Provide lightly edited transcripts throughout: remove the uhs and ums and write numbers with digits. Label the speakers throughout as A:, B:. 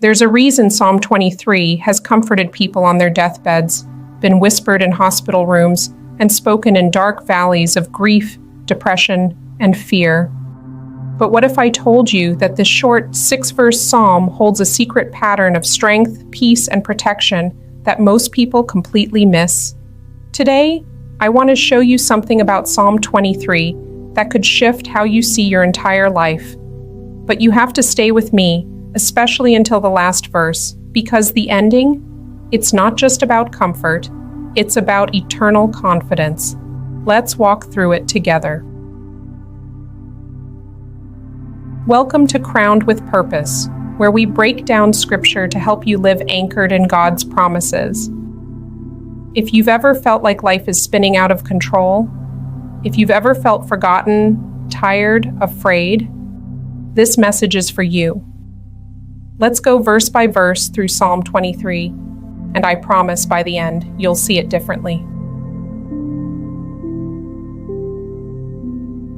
A: There's a reason Psalm 23 has comforted people on their deathbeds, been whispered in hospital rooms, and spoken in dark valleys of grief, depression, and fear. But what if I told you that this short 6-verse psalm holds a secret pattern of strength, peace, and protection that most people completely miss? Today, I want to show you something about Psalm 23 that could shift how you see your entire life. But you have to stay with me, especially until the last verse, because the ending, it's not just about comfort, it's about eternal confidence. Let's walk through it together. Welcome to Crowned with Purpose, where we break down Scripture to help you live anchored in God's promises. If you've ever felt like life is spinning out of control, if you've ever felt forgotten, tired, afraid, this message is for you. Let's go verse by verse through Psalm 23, and I promise by the end, you'll see it differently.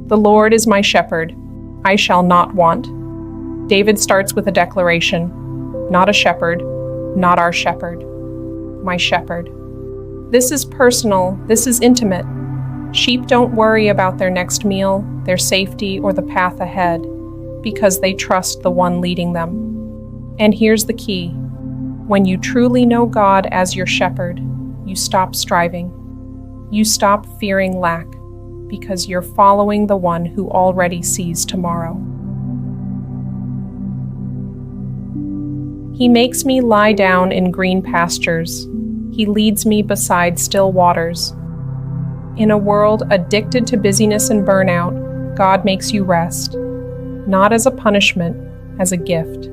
A: The Lord is my shepherd, I shall not want. David starts with a declaration, not a shepherd, not our shepherd, my shepherd. This is personal, this is intimate. Sheep don't worry about their next meal, their safety, or the path ahead, because they trust the one leading them. And here's the key. When you truly know God as your shepherd, you stop striving. You stop fearing lack, because you're following the one who already sees tomorrow. He makes me lie down in green pastures. He leads me beside still waters. In a world addicted to busyness and burnout, God makes you rest, not as a punishment, as a gift.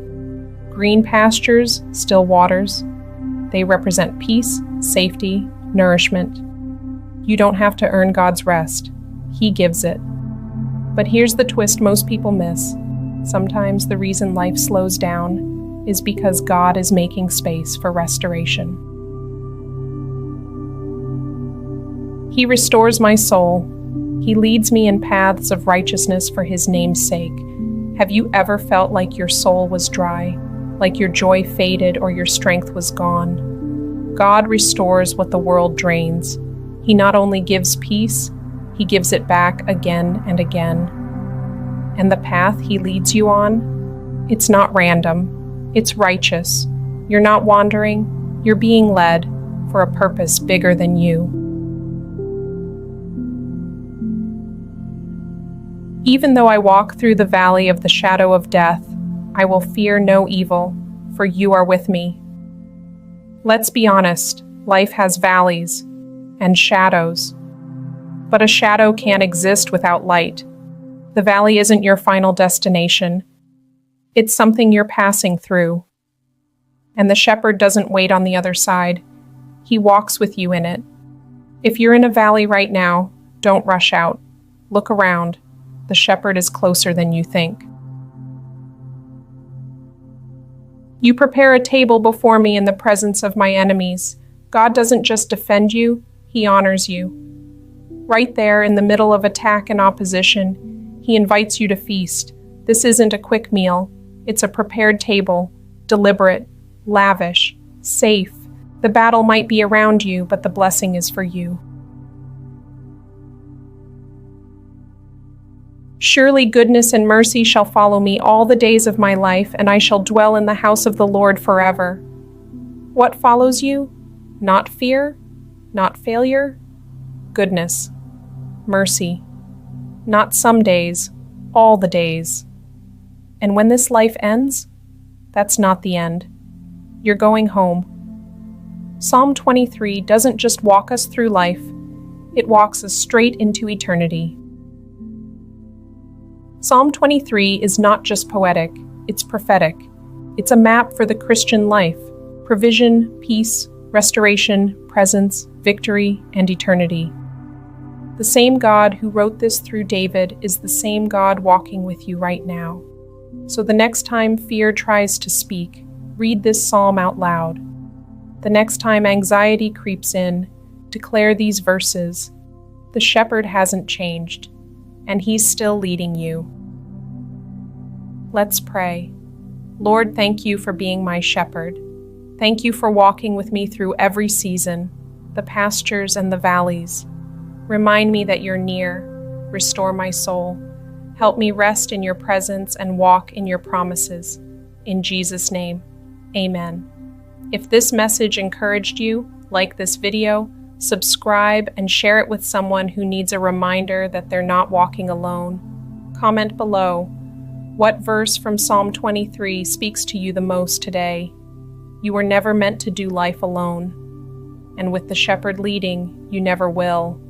A: Green pastures, still waters, they represent peace, safety, nourishment. You don't have to earn God's rest. He gives it. But here's the twist most people miss. Sometimes the reason life slows down is because God is making space for restoration. He restores my soul. He leads me in paths of righteousness for His name's sake. Have you ever felt like your soul was dry, like your joy faded or your strength was gone? God restores what the world drains. He not only gives peace, He gives it back again and again. And the path He leads you on, it's not random, it's righteous. You're not wandering, you're being led for a purpose bigger than you. Even though I walk through the valley of the shadow of death, I will fear no evil, for you are with me. Let's be honest, life has valleys and shadows. But a shadow can't exist without light. The valley isn't your final destination. It's something you're passing through. And the shepherd doesn't wait on the other side. He walks with you in it. If you're in a valley right now, don't rush out. Look around. The shepherd is closer than you think. You prepare a table before me in the presence of my enemies. God doesn't just defend you, He honors you. Right there in the middle of attack and opposition, He invites you to feast. This isn't a quick meal. It's a prepared table, deliberate, lavish, safe. The battle might be around you, but the blessing is for you. Surely goodness and mercy shall follow me all the days of my life, and I shall dwell in the house of the Lord forever. What follows you? Not fear, not failure, goodness, mercy. Not some days, all the days. And when this life ends, that's not the end. You're going home. Psalm 23 doesn't just walk us through life, it walks us straight into eternity. Psalm 23 is not just poetic, it's prophetic. It's a map for the Christian life, provision, peace, restoration, presence, victory, and eternity. The same God who wrote this through David is the same God walking with you right now. So the next time fear tries to speak, read this psalm out loud. The next time anxiety creeps in, declare these verses. The shepherd hasn't changed, and He's still leading you. Let's pray. Lord, thank you for being my shepherd. Thank you for walking with me through every season, the pastures and the valleys. Remind me that you're near. Restore my soul. Help me rest in your presence and walk in your promises. In Jesus' name, amen. If this message encouraged you, like this video, subscribe and share it with someone who needs a reminder that they're not walking alone. Comment below. What verse from Psalm 23 speaks to you the most today? You were never meant to do life alone. And with the shepherd leading, you never will.